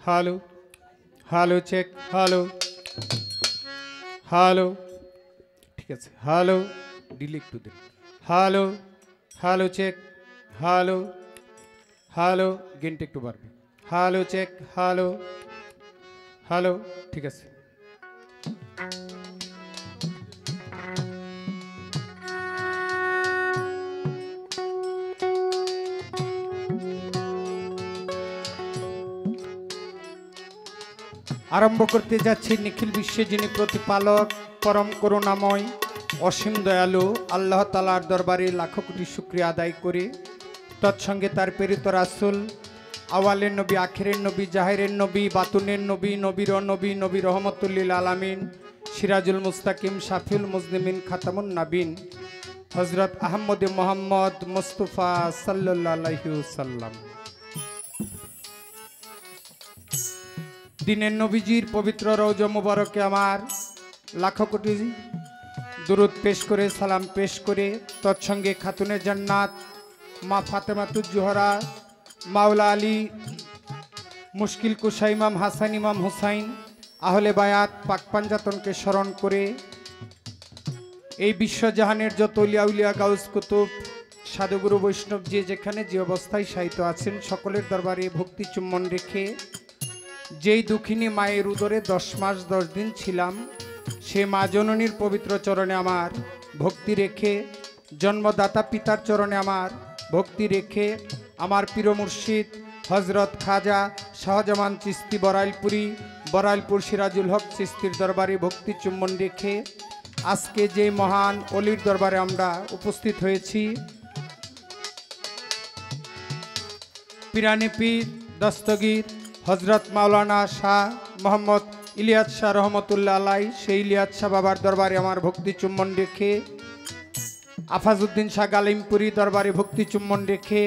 hello hello check hello hello ঠিক আছে hello delay একটু দিন hello hello check hello hello গেনটা একটু বাড়বে হ্যালো চেক হ্যালো হ্যালো ঠিক আছে আরম্ভ করতে যাচ্ছি নিখিল বিশ্বে যিনি প্রতিপালক পরম করুণাময় অসীম দয়ালু আল্লাহ তাআলার দরবারে লাখো কোটি শুকরিয়া আদায় করে তৎসঙ্গে তার প্রেরিত রাসূল আওয়ালের নবী আখিরের নবী জাহেরের নবী বাতুনের নবী নবীর নবী নবী রহমতুল লিল আলামিন সিরাজুল মুস্তাকিম শাফিউল মুজলিমিন খাতামুন নাবিন হযরত আহমদ মুহাম্মদ মুস্তাফা সাল্লাল্লাহু আলাইহি ওয়াসাল্লাম দিনের নবীজির পবিত্র রওজা মুবারকে আমার লাখো কোটি দুরূদ পেশ করে সালাম পেশ করে তৎসঙ্গে খাতুনে জান্নাত মা ফাতেমাতুজ জোহরা মাওলা আলী মুশকিল কুশা ইমাম হাসান ইমাম হুসাইন আহলে বায়াত পাক পাঞ্জাতনকে স্মরণ করে এই বিশ্বজাহানের যত আউলিয়া উলিয়া গাউস কুতুব সাধুগুরু বৈষ্ণব যে যেখানে যে অবস্থায় শায়িত আছেন সকলের দরবারে ভক্তি চুম্বন রেখে যেই দুঃখিনী মায়ের উদরে 10 মাস 10 দিন ছিলাম সে মা জননীর পবিত্র চরণে আমার ভক্তি রেখে জন্মদাতা পিতার চরণে আমার ভক্তি রেখে আমার প্রিয় মুর্শিদ হযরত খাজা শাহজামান চিস্তি বরাইলপুর সিরাজুল হক চিস্তির দরবারে ভক্তি চুম্বন রেখে আজকে যে মহান অলির দরবারে আমরা উপস্থিত হয়েছি পিরানি পীর দস্তগীর হযরত মাওলানা শাহ মোহাম্মদ ইলিয়াস শাহ রহমতুল্লাহ আলাই সেই ইলিয়াস শাহ বাবার দরবারে আমার ভক্তি চুম্বন রেখে আফাজউদ্দিন শাহ গালিমপুরি দরবারে ভক্তি চুম্বন রেখে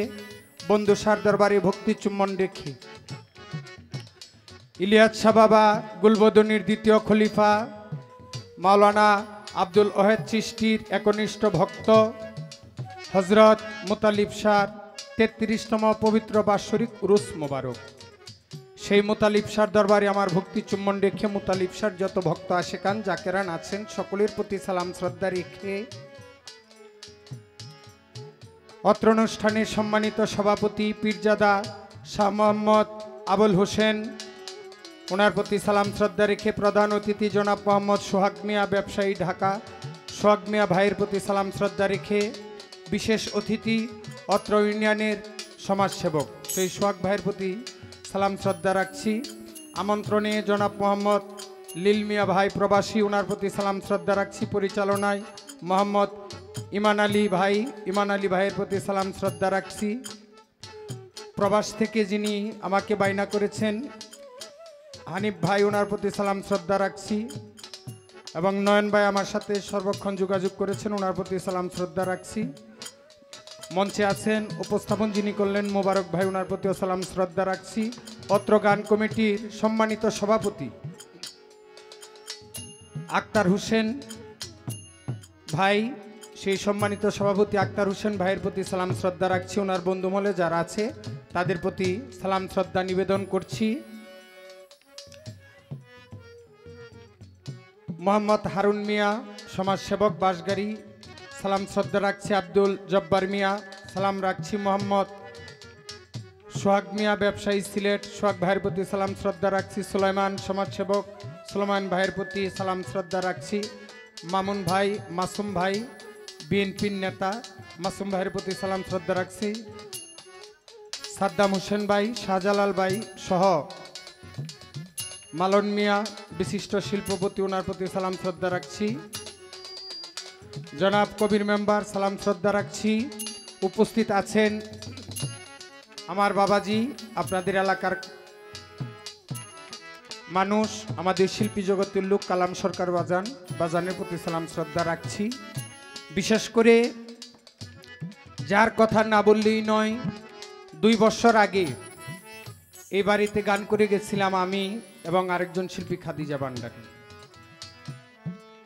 বন্ধুসার দরবারে ভক্তি চুম্বন রেখে ইলিয়াস শাহ বাবা গুলবদনির দ্বিতীয় খলিফা মাওলানা আব্দুল ওয়াহেদ চিশতির একনিষ্ঠ ভক্ত হযরত মুতালিব শাহর 33তম পবিত্র বাৎসরিক উরুস মোবারক সেই মুতালিব শাহর দরবারে আমার ভক্তি চুম্বন রেখে মুতালিব শাহর যত ভক্ত আশেকান জাকেরান আছেন সকলের প্রতি সালাম শ্রদ্ধা রেখে অত্র অনুষ্ঠানের সম্মানিত সভাপতি পীরজাদা শাহ মোহাম্মদ আবুল হোসেন ওনার প্রতি সালাম শ্রদ্ধা রেখে প্রধান অতিথি জনাব মোহাম্মদ সোহাগ মিয়া ব্যবসায়ী ঢাকা সোহাগ মিয়া ভাইয়ের প্রতি সালাম শ্রদ্ধা রেখে বিশেষ অতিথি অত্র ইউনিয়নের সমাজসেবক সেই সোহাগ ভাইয়ের প্রতি সালাম শ্রদ্ধা রাখছি আমন্ত্রণে জনাব মোহাম্মদ লিল মিয়া ভাই প্রবাসী ওনার প্রতি সালাম শ্রদ্ধা রাখছি পরিচালনায় মোহাম্মদ ইমান আলী ভাইয়ের প্রতি সালাম শ্রদ্ধা রাখছি প্রবাস থেকে যিনি আমাকে বাইনা করেছেন হানিফ ভাই ওনার প্রতি সালাম শ্রদ্ধা রাখছি এবং নয়ন ভাই আমার সাথে সর্বক্ষণ যোগাযোগ করেছেন ওনার প্রতি সালাম শ্রদ্ধা রাখছি মঞ্চে আছেন উপস্থাপন যিনি করলেন মোবারক ভাই ওনার প্রতিও সালাম শ্রদ্ধা রাখছি অত্র গান কমিটির সম্মানিত সভাপতি আক্তার হোসেন ভাই সেই সম্মানিত সভাপতি আক্তার হোসেন ভাইয়ের প্রতি সালাম শ্রদ্ধা রাখছি ওনার বন্ধুমহলে যারা আছে তাদের প্রতি সালাম শ্রদ্ধা নিবেদন করছি মোহাম্মদ হারুন মিয়া সমাজসেবক বাসগাড়ি সালাম শ্রদ্ধা রাখছি আব্দুল জব্বার মিয়া সালাম রাখছি মোহাম্মদ সোহাগ মিয়া ব্যবসায়ী সিলেট সোহাগ ভাইয়ের প্রতি সালাম শ্রদ্ধা রাখছি সুলাইমান সমাজসেবক সুলাইমান ভাইয়ের প্রতি সালাম শ্রদ্ধা রাখছি মামুন ভাই মাসুম ভাই বিএনপির নেতা মাসুম ভাইয়ের প্রতি সালাম শ্রদ্ধা রাখছি সাদ্দাম হোসেন ভাই শাহজালাল ভাই সহ মালন মিয়া বিশিষ্ট শিল্পপতি ওনার প্রতি সালাম শ্রদ্ধা রাখছি জনাব কবির মেম্বার সালাম শ্রদ্ধা রাখছি উপস্থিত আছেন আমার বাবাজি আপনাদের এলাকার মানুষ আমাদের শিল্পী জগতের লোক কালাম সরকার বাজানের প্রতি সালাম শ্রদ্ধা রাখছি বিশেষ করে যার কথা না বললেই নয় 2 বছর আগে এই বাড়িতে গান করে গেছিলাম আমি এবং আরেকজন শিল্পী খাদিজা ভান্ডারী